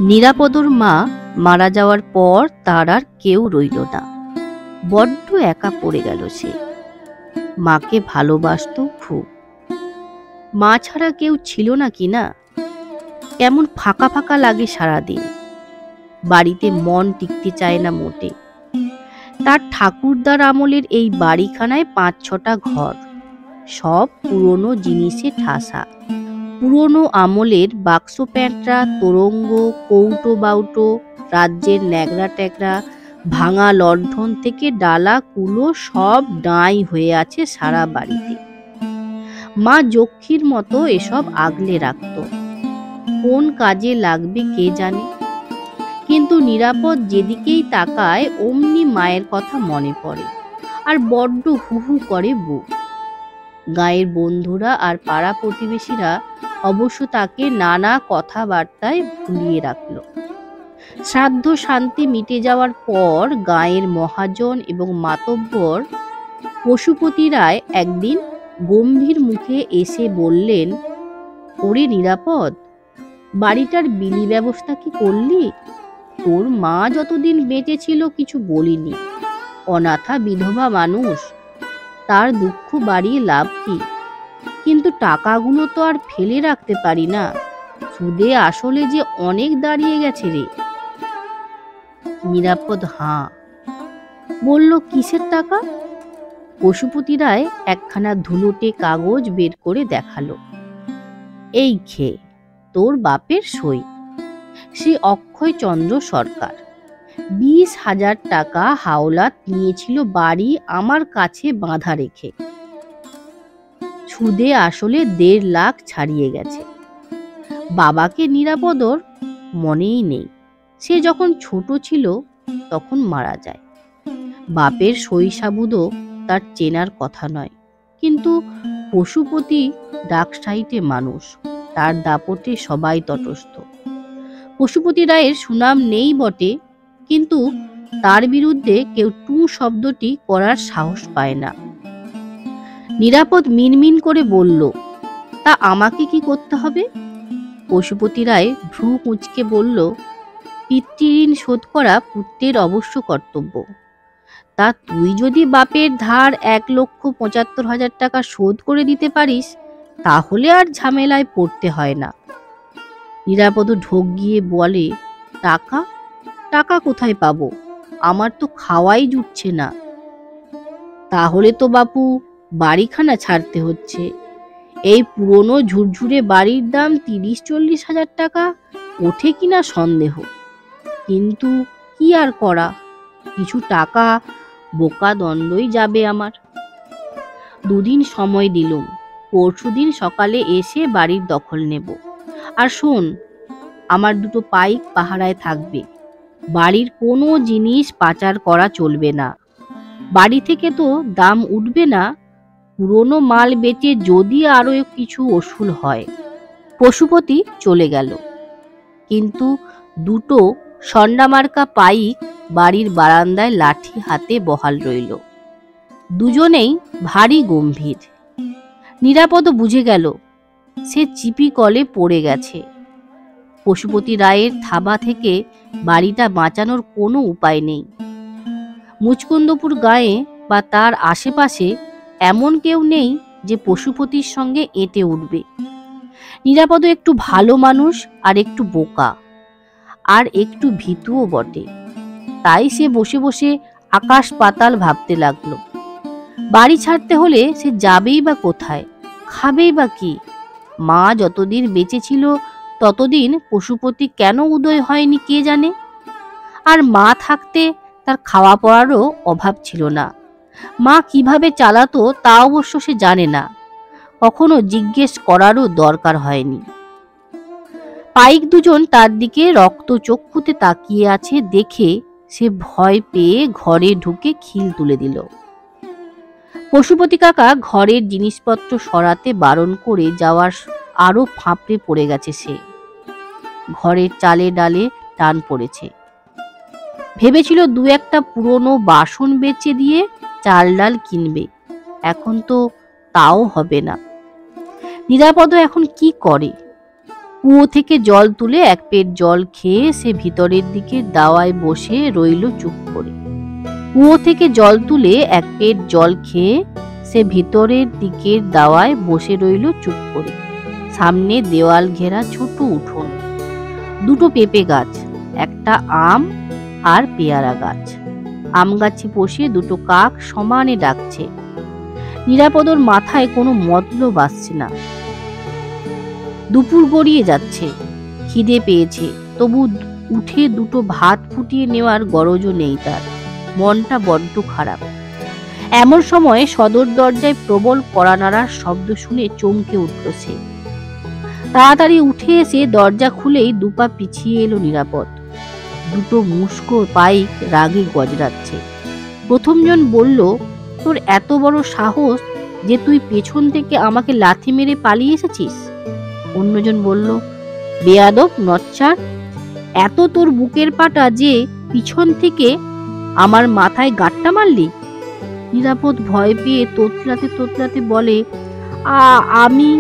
নিরাপদর মা মারা যাওয়ার পর তার আর কেউ রইল না। বড্ড একা পড়ে গেল সে। মাকে ভালোবাসতো খুব। মা ছাড়া কেউ ছিল না কি না? কেমন ফাঁকা ফাঁকা লাগে সারাদিন। বাড়িতে মন টিকতে চায় না মোটে। তার ঠাকুরদার আমলের এই বাড়িখানায় ৫-৬টা ঘর, সব পুরনো জিনিসে ঠাসা। পুরনো আমলের বাক্স প্যাঁটরা, তোরঙ্গ, কৌটো বাউটো, রাজ্যের ন্যাকড়া ট্যাকরা, ভাঙা লণ্ঠন থেকে ডালা কুলো সব ডাঁই হয়ে আছে সারা বাড়িতে। মা যক্ষীর মতো এসব আগলে রাখত। কোন কাজে লাগবে কে জানে। কিন্তু নিরাপদ যেদিকেই তাকায় অমনি মায়ের কথা মনে পড়ে, আর বড্ড হু হু করে বুক। গায়ের বন্ধুরা আর পাড়া প্রতিবেশীরা অবশ্য তাকে নানা কথাবার্তায় ভুলিয়ে রাখল। শ্রাদ্ধ শান্তি মিটে যাওয়ার পর গায়ের মহাজন এবং মাতব্বর পশুপতি রায় একদিন গম্ভীর মুখে এসে বললেন, ওরে নিরাপদ, বাড়িটার বিলি ব্যবস্থা কি করলি? তোর মা যতদিন বেঁচে ছিল কিছু বলিনি। অনাথা বিধবা মানুষ, তার দুঃখ বাড়িয়ে লাভ কি? কিন্তু টাকাগুলো তো আর ফেলে রাখতে পারি না। সুদে আসলে যে অনেক দাঁড়িয়ে গেছে রে। নিরাপদ হাঁ বলল, কিসের টাকা? পশুপতি রায় একখানা ধুলোটে কাগজ বের করে দেখালো। এই খে, তোর বাপের সই। সে অক্ষয়চন্দ্র সরকার ২০,০০০ টাকা হাওলাত নিয়েছিল বাড়ি আমার কাছে বাঁধা রেখে। সুদে আসলে ১.৫ লাখ ছাড়িয়ে গেছে। বাবাকে নিরাপদর মনেই নেই। সে যখন ছোট ছিল তখন মারা যায়। বাপের সই সাবুদও তার চেনার কথা নয়। কিন্তু পশুপতি ডাকসাইটে মানুষ, তার দাপটে সবাই তটস্থ। পশুপতি রায়ের সুনাম নেই বটে, কিন্তু তার বিরুদ্ধে কেউ টু শব্দটি করার সাহস পায় না। নিরাপদ মিনমিন করে বলল, তা আমাকে কি করতে হবে? পশুপতি রায় ভ্রু কুঁচকে বলল, পিতৃঋণ শোধ করা পুত্রের অবশ্য কর্তব্য। তা তুই যদি বাপের ধার ১,৭৫,০০০ টাকা শোধ করে দিতে পারিস, তাহলে আর ঝামেলায় পড়তে হয় না। নিরাপদ ঢোক গিয়ে বলে, টাকা টাকা কোথায় পাবো? আমার তো খাওয়াই জুটছে না। তাহলে তো বাপু বাড়িখানা ছাড়তে হচ্ছে। এই পুরনো ঝুরঝুরে বাড়ির দাম ৩০-৪০,০০০ টাকা ওঠে কিনা সন্দেহ। কিন্তু কি আর করা, কিছু টাকা বোকা দণ্ডই যাবে আমার। ২ দিন সময় দিলুম, পরশুদিন সকালে এসে বাড়ির দখল নেব। আর শোন, আমার ২টো পাইক পাহারায় থাকবে। বাড়ির কোনো জিনিস পাচার করা চলবে না। বাড়ি থেকে তো দাম উঠবে না, পুরনো মাল বেচে যদি আরো কিছু ওসুল হয়। পশুপতি চলে গেল, কিন্তু ২টো সন্ডামার্কা পাইক বাড়ির বারান্দায় লাঠি হাতে বহাল রইল। দুজনেই ভারী গম্ভীর। নিরাপদ বুঝে গেল সে চিপি কলে পড়ে গেছে। পশুপতি রায়ের থাবা থেকে বাড়িটা বাঁচানোর কোনো উপায় নেই। মুচকুন্দপুর গায়ে বা তার আশেপাশে এমন কেউ নেই যে পশুপতির সঙ্গে এঁটে উঠবে। নিরাপদ একটু ভালো মানুষ, আর একটু বোকা, আর একটু ভীতুও বটে। তাই সে বসে বসে আকাশ পাতাল ভাবতে লাগলো। বাড়ি ছাড়তে হলে সে যাবেই বা কোথায়, খাবেই বা কি? মা যতদিন বেঁচে ছিল ততদিন পশুপতি কেন উদয় হয়নি কে জানে। আর মা থাকতে তার খাওয়া পড়ারও অভাব ছিল না। মা কিভাবে চালাতো তা অবশ্য সে জানে না, কখনো জিজ্ঞেস করারও দরকার হয়নি। পাইক দুজন তার দিকে রক্তচক্ষুতে তাকিয়ে আছে দেখে সে ভয় পেয়ে ঘরে ঢুকে খিল তুলে দিল। পশুপতি কাকা ঘরের জিনিসপত্র সরাতে বারণ করে যাওয়ার আরো ফাঁপড়ে পড়ে গেছে সে। ঘরের চালে ডালে টান পড়েছে। ভেবেছিল ২-১টা পুরনো বাসন বেচে দিয়ে চাল ডাল কিনবে, এখন তো তাও হবে না। নিরাপদ এখন কি করে? কুয়ো থেকে জল তুলে এক পেট জল খেয়ে সে ভিতরের দিকে দাওয়ায় বসে রইল চুপ করে। কুয়ো থেকে জল তুলে এক পেট জল খেয়ে সে ভিতরের দিকের দাওয়ায় বসে রইল চুপ করে। সামনে দেওয়াল ঘেরা ছোট উঠোন, দুটো পেঁপে গাছ, একটা আম আর পেয়ারা গাছ। আম গাছে বসে দুটো কাক সমানে ডাকছে। নিরাপদর মাথায় কোনো মতলব আসছে না। দুপুর গড়িয়ে যাচ্ছে, খিদে পেয়েছে, তবু উঠে দুটো ভাত ফুটিয়ে নেওয়ার গরজও নেই তার। মনটা বড্ড খারাপ। এমন সময় সদর দরজায় প্রবল কড়া নাড়ার শব্দ শুনে চমকে উঠল সে। তাড়াতাড়ি উঠে এসে দরজা খুলেই দুপা পিছিয়ে এলো নিরাপদ। দুটো মুস্কো পাইক রাগে গজরাচ্ছে। প্রথমজন বলল, তোর এত বড় সাহস যে তুই পেছন থেকে আমাকে লাথি মেরে পালিয়ে এসেছিস? অন্যজন বলল, বেয়াদব নচ্চার, এত তোর বুকের পাটা যে পিছন থেকে আমার মাথায় গাঁটটা মারলি? নিরাপদ ভয় পেয়ে তোতলাতে তোতলাতে বলে, আমি,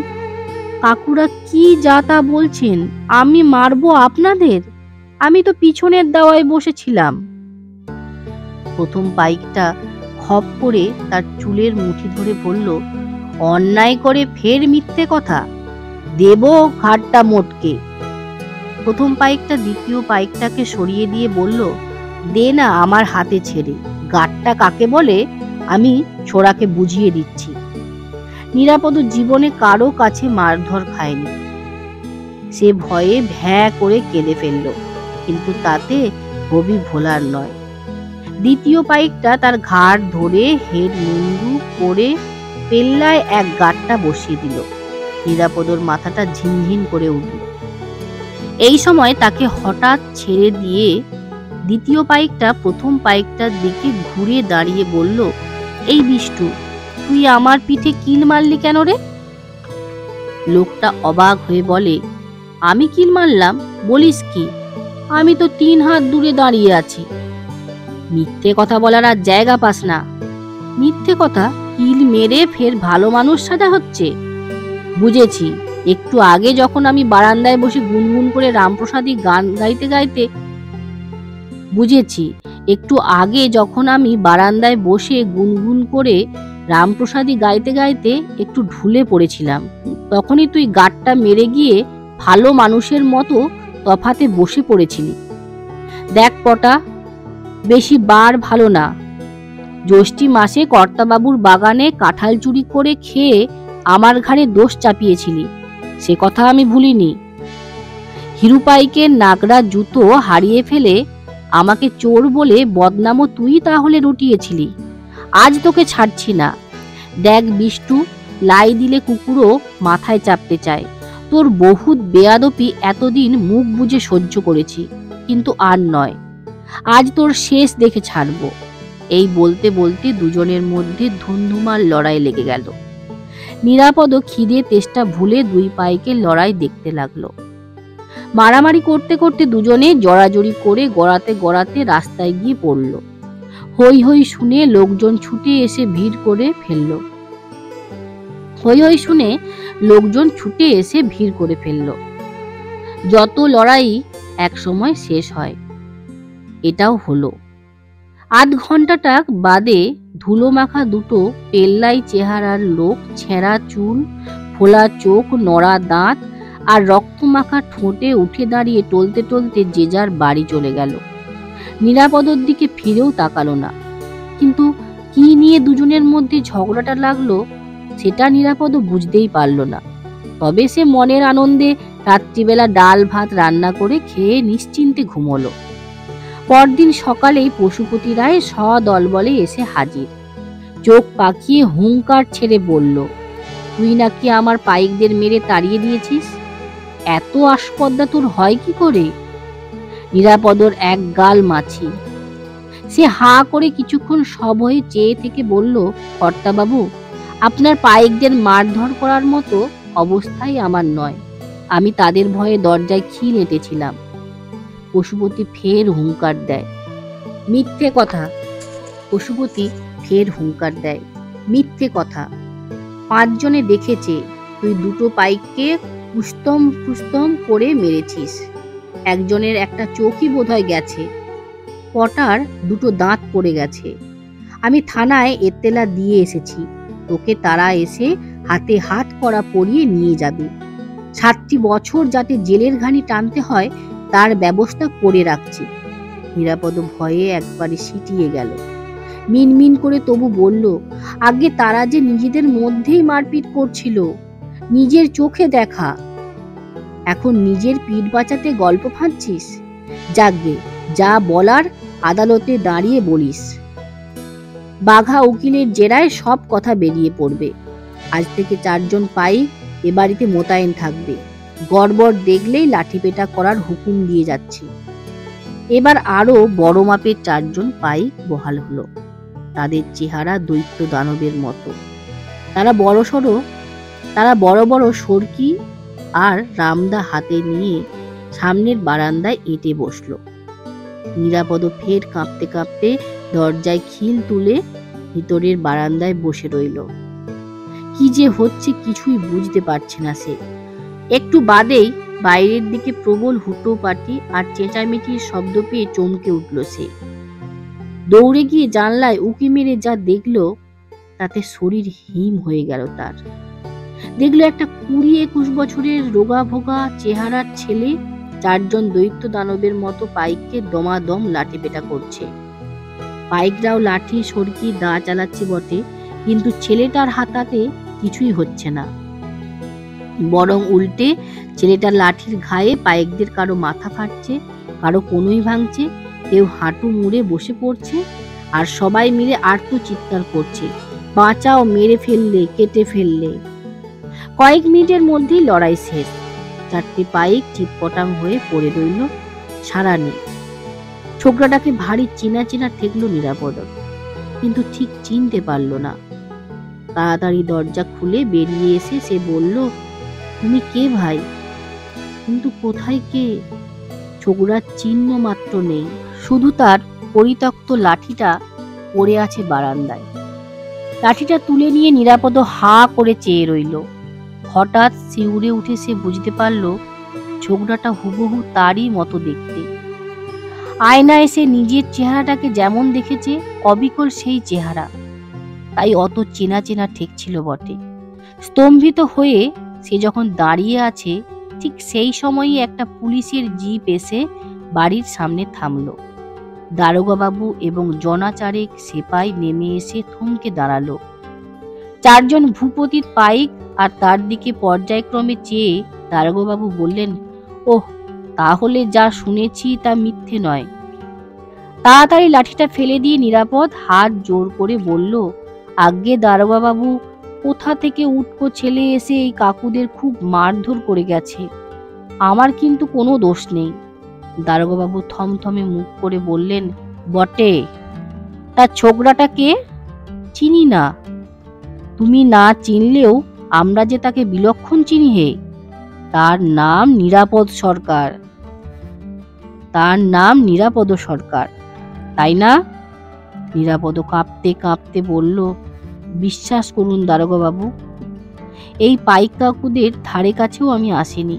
কাকুরা কি যা তা বলছেন? আমি মারবো আপনাদের? আমি তো পিছনের দাওয়ায় বসেছিলাম। প্রথম পাইকটা খপ করে তার চুলের মুঠি ধরে বলল, অন্যায় করে ফের মিথ্যে কথা, দেব ঘাটটা মোটকে। প্রথম পাইকটা দ্বিতীয় পাইকটাকে সরিয়ে দিয়ে বলল, দে না আমার হাতে ছেড়ে, গাঁটটা কাকে বলে আমি ছোড়াকে বুঝিয়ে দিচ্ছি। নিরাপদ জীবনে কারো কাছে মারধর খায়নি। সে ভয়ে ভ্যাঁ করে কেঁদে ফেলল, কিন্তু তাতে হবি ভোলার নয়। দ্বিতীয় পাইকটা তার ঘাড় ধরে হেড মুন্ডু করে পেল্লায় এক গাঁটটা বসিয়ে দিল। নিরাপদর মাথাটা ঝিনঝিন করে উঠল। এই সময় তাকে হঠাৎ ছেড়ে দিয়ে দ্বিতীয় পাইকটা প্রথম পাইকটার দিকে ঘুরে দাঁড়িয়ে বলল, এই বিষ্টু, তুই আমার পিঠে কিল মারলি কেন রে? লোকটা অবাক হয়ে বলে, আমি কিল মারলাম? বলিস কি? আমি তো 3 হাত দূরে দাঁড়িয়ে আছি। মিথ্যে কথা বলার আর জায়গা পাস না। মিথ্যে কথা? কিল মেরে ফের ভালো মানুষ সাজা হচ্ছে? বুঝেছি, একটু আগে যখন আমি বারান্দায় বসে গুনগুন করে রামপ্রসাদী গান গাইতে গাইতে একটু আগে যখন আমি বারান্দায় বসে গুনগুন করে রামপ্রসাদী গাইতে গাইতে একটু ঢুলে পড়েছিলাম, তখনই তুই গাঁটটা মেরে গিয়ে ভালো মানুষের মতো তফাতে বসে পড়েছিলি। দেখ পটা, বেশি বার ভালো না। জ্যৈষ্ঠী মাসে কর্তাবাবুর বাগানে কাঁঠাল চুরি করে খেয়ে আমার ঘাড়ে দোষ চাপিয়েছিলি, সে কথা আমি ভুলিনি। হিরুপাইকের নাগরা জুতো হারিয়ে ফেলে আমাকে চোর বলে বদনামও তুই তাহলে রটিয়েছিলি। আজ তোকে ছাড়ছি না। দেখ বিষ্টু, লাই দিলে কুকুরও মাথায় চাপতে চায়। তোর বহুত বেয়াদপি এতদিন মুখ বুজে সহ্য করেছি, কিন্তু আর নয়। আজ তোর শেষ দেখে ছাড়বো। এই বলতে বলতে দুজনের মধ্যে ধুন্ধুমার লড়াই লেগে গেল। নিরাপদ খিদে তেষ্টা ভুলে দুই পাইকের লড়াই দেখতে লাগলো। মারামারি করতে করতে দুজনে জড়াজড়ি করে গড়াতে গড়াতে রাস্তায় গিয়ে পড়ল। হই হই শুনে লোকজন ছুটে এসে ভিড় করে ফেলল। যত লড়াই এক সময় শেষ হয়, এটাও হলো। আধ ঘন্টাটা বাদে ধুলো মাখা দুটো পেল্লাই চেহারার লোক, ছেঁড়া চুল, ফোলা চোখ, নড়া দাঁত আর রক্ত মাখা ঠোঁটে উঠে দাঁড়িয়ে টলতে টলতে যে যার বাড়ি চলে গেল। নিরাপদর দিকে ফিরেও তাকালো না। কিন্তু কি নিয়ে দুজনের মধ্যে ঝগড়াটা লাগলো সেটা নিরাপদ বুঝতেই পারল না। তবে সে মনের আনন্দে রাত্রিবেলা ডাল ভাত রান্না করে খেয়ে নিশ্চিন্তে ঘুমোলো। পরদিন সকালেই পশুপতি রায় সদলবলে এসে হাজির। চোখ পাকিয়ে হুঙ্কার ছেড়ে বলল, তুই নাকি আমার পাইকদের মেরে তাড়িয়ে দিয়েছিস? এত আস্পর্ধা তোর হয় কি করে? নিরাপদর এক গাল মাছি। সে হা করে কিছুক্ষণ সভয়ে চেয়ে থেকে বলল, কর্তাবাবু, আপনার পাইকদের মারধর করার মতো অবস্থাই আমার নয়। আমি তাদের ভয়ে দরজায় খিল এঁটেছিলাম। পশুপতি ফের হুঙ্কার দেয়, মিথ্যে কথা। পশুপতি ফের হুঙ্কার দেয়, মিথ্যে কথা। 5 জনে দেখেছে তুই দুটো পাইককে পুস্তম পুস্তম করে মেরেছিস। একজনের একটা চোখই বোধহয় গেছে, কটার দুটো দাঁত পড়ে গেছে। আমি থানায় এত্তেলা দিয়ে এসেছি, তোকে তারা এসে হাতে হাত করা পরিয়ে নিয়ে যাবে। 7টি বছর যাতে জেলের ঘানি টানতে হয় তার ব্যবস্থা করে রাখছি। নিরাপদ ভয়ে একবারে সিটিয়ে গেল। মিনমিন করে তবু বলল, আগে তারা যে নিজেদের মধ্যেই মারপিট করছিল, নিজের চোখে দেখা। এখন নিজের পিঠ বাঁচাতে গল্প ফাঁদছিস? যাকগে, যা বলার আদালতে দাঁড়িয়ে বলিস। বাঘা উকিলের জেরায় সব কথা বেরিয়ে পড়বে। আজ থেকে 4 জন পাইক এ বাড়িতে মোতায়েন থাকবে। গড়বড় দেখলেই লাঠিপেটা করার হুকুম দিয়ে যাচ্ছি। এবার আরো বড় মাপের 4 জন পাইক বহাল হলো। তাদের চেহারা দৈত্য দানবের মতো। তারা বড় বড় সরকি আর রামদা হাতে নিয়ে সামনের বারান্দায় এঁটে বসলো। নিরাপদ ফের কাঁপতে কাঁপতে দরজায় খিল তুলে ভিতরের বারান্দায় বসে রইল। কি যে হচ্ছে কিছুই বুঝতে পারছে না সে। একটু বাদেই বাইরের দিকে প্রবল হুটোপাটি আর চেঁচামেচির শব্দ পেয়ে চমকে উঠল সে। দৌড়ে গিয়ে জানলায় উঁকি মেরে যা দেখলো তাতে শরীর হিম হয়ে গেল তার। দেখলো একটা 20-21 বছরের রোগা ভোগা চেহারার ছেলে 4 জন দৈত্য দানবের মতো পাইককে দমাদম লাঠিপেটা করছে। পাইকরাও লাঠি সরকি দা চালাচ্ছে বটে, কিন্তু ছেলেটার হাতাতে কিছুই হচ্ছে না। বরং উল্টে ছেলেটার লাঠির ঘায়ে পাইকদের কারো মাথা ফাটছে, কারো কনুই ভাঙছে, কেউ হাঁটু মুড়ে বসে পড়ছে, আর সবাই মিলে আর্ত চিৎকার করছে, বাঁচাও, মেরে ফেললে, কেটে ফেললে। কয়েক মিনিটের মধ্যেই লড়াই শেষ। 4টে পাইক চিৎপটাং হয়ে পড়ে রইল, সারা নেই। ছোকরাটাকে ভারী চেনা চেনা ঠেকলো নিরাপদ, কিন্তু ঠিক চিনতে পারল না। তাড়াতাড়ি দরজা খুলে বেরিয়ে এসে সে বলল, তুমি কে ভাই? কিন্তু কোথায় কে? ছোকরার চিহ্ন মাত্র নেই, শুধু তার পরিত্যক্ত লাঠিটা পড়ে আছে বারান্দায়। লাঠিটা তুলে নিয়ে নিরাপদ হা করে চেয়ে রইল। হঠাৎ শিউরে উঠে সে বুঝতে পারল ছোকরাটা হুবহু তারই মতো দেখতে। আয়নায় সে নিজের চেহারাটাকে যেমন দেখেছে অবিকল সেই চেহারা, তাই অত চেনা চেনা ঠেকছিল বটে। স্তম্ভিত হয়ে সে যখন দাঁড়িয়ে আছে, ঠিক সেই সময়ই একটা পুলিশের জিপ এসে বাড়ির সামনে থামলো। দারোগা বাবু এবং জনাচারেক সেপাই নেমে এসে থমকে দাঁড়ালো। 4 জন ভূপতির পাইক আর তার দিকে পর্যায়ক্রমে চেয়ে দারোগা বাবু বললেন, ওহ, তাহলে যা শুনেছি তা মিথ্যে নয়। তাড়াতাড়ি লাঠিটা ফেলে দিয়ে নিরাপদ হাত জোর করে বলল, আজ্ঞে দারোগা বাবু, কোথা থেকে উটকো ছেলে এসে এই কাকুদের খুব মারধর করে গেছে। আমার কিন্তু কোনো দোষ নেই। দারোগা বাবু থমথমে মুখ করে বললেন, বটে, তা ছোকরাটাকে? চিনি না। তুমি না চিনলেও আমরা যে তাকে বিলক্ষণ চিনি হে। তার নাম নিরাপদ সরকার। তার নাম নিরাপদ সরকার, তাই না? নিরাপদ কাঁপতে কাঁপতে বলল, বিশ্বাস করুন দারোগা বাবু, এই পাইক কাকুদের ধারে কাছেও আমি আসিনি।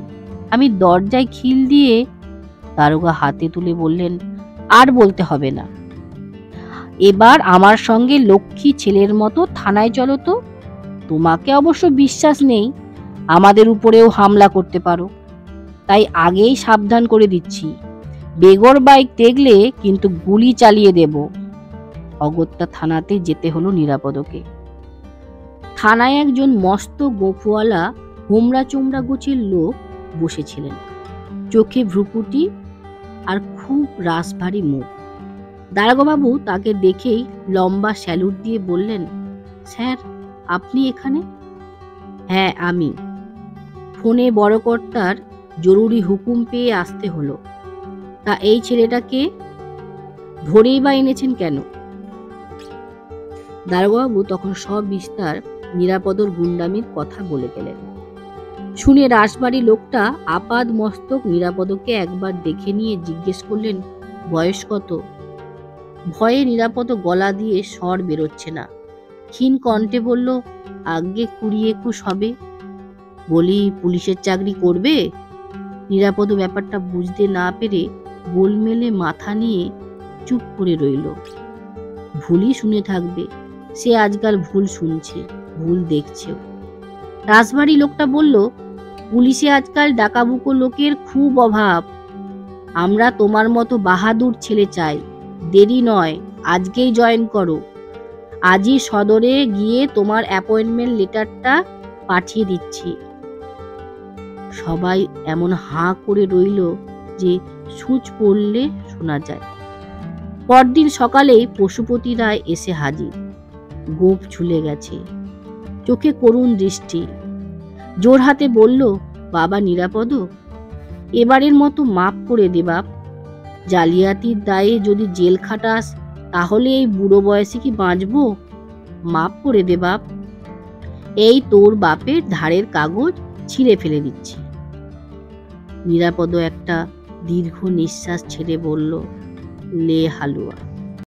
আমি দরজায় খিল দিয়ে। দারোগা হাতে তুলে বললেন, আর বলতে হবে না। এবার আমার সঙ্গে লক্ষ্মী ছেলের মতো থানায় চলো তো। তোমাকে অবশ্য বিশ্বাস নেই, আমাদের উপরেও হামলা করতে পারো, তাই আগেই সাবধান করে দিচ্ছি, বেগর বাইক দেখলে কিন্তু গুলি চালিয়ে দেব। অগত্যা থানাতে যেতে হলো নিরাপদকে। থানায় একজন মস্ত গোফওয়ালা হোমরা চোমরা গোছের লোক বসেছিলেন, চোখে ভ্রুকুটি আর খুব রাশভারী মুখ। দারোগাবাবু তাকে দেখেই লম্বা স্যালুট দিয়ে বললেন, স্যার, আপনি এখানে? হ্যাঁ, আমি। ফোনে বড় কর্তার জরুরি হুকুম পেয়ে আসতে হলো। তা এই ছেলেটাকে ধরেই বা এনেছেন কেন? দারোগাবাবু তখন সব বিস্তার নিরাপদর গুন্ডামির কথা বলে গেলেন। শুনে রাশবাড়ি লোকটা আপাদ মস্তক নিরাপদকে একবার দেখে নিয়ে জিজ্ঞেস করলেন, বয়স কত? ভয়ে নিরাপদ গলা দিয়ে স্বর বেরোচ্ছে না, ক্ষীণ কণ্ঠে বলল, আজ্ঞে 20-21 হবে। বলি, পুলিশের চাকরি করবে? নিরাপদ ব্যাপারটা বুঝতে না পেরে গোলমেলে মাথা নিয়ে চুপ করে রইল। ভুলই শুনে থাকবে, সে আজকাল ভুল শুনছে, ভুল দেখছেও। রাজবাড়ি লোকটা বলল, পুলিশে আজকাল ডাকাবুকো লোকের খুব অভাব। আমরা তোমার মতো বাহাদুর ছেলে চাই। দেরি নয়, আজকেই জয়েন করো। আজই সদরে গিয়ে তোমার অ্যাপয়েন্টমেন্ট লেটারটা পাঠিয়ে দিচ্ছি। সবাই এমন হাঁ করে রইল যে সূচ পড়লে শোনা যায়। পরদিন সকালেই পশুপতি রায় এসে হাজির। গোঁফ ঝুলে গেছে, চোখে করুণ দৃষ্টি। জোর হাতে বলল, বাবা নিরাপদ, এবারের মতো মাপ করে দে বাপ। জালিয়াতির দায়ে যদি জেল খাটাস তাহলে এই বুড়ো বয়সে কি বাঁচবো? মাপ করে দে বাপ। এই তোর বাপের ধারের কাগজ ছিঁড়ে ফেলে দিচ্ছি। নিরাপদ একটা দীর্ঘ নিঃশ্বাস ছেড়ে বলল, লে হালুয়া।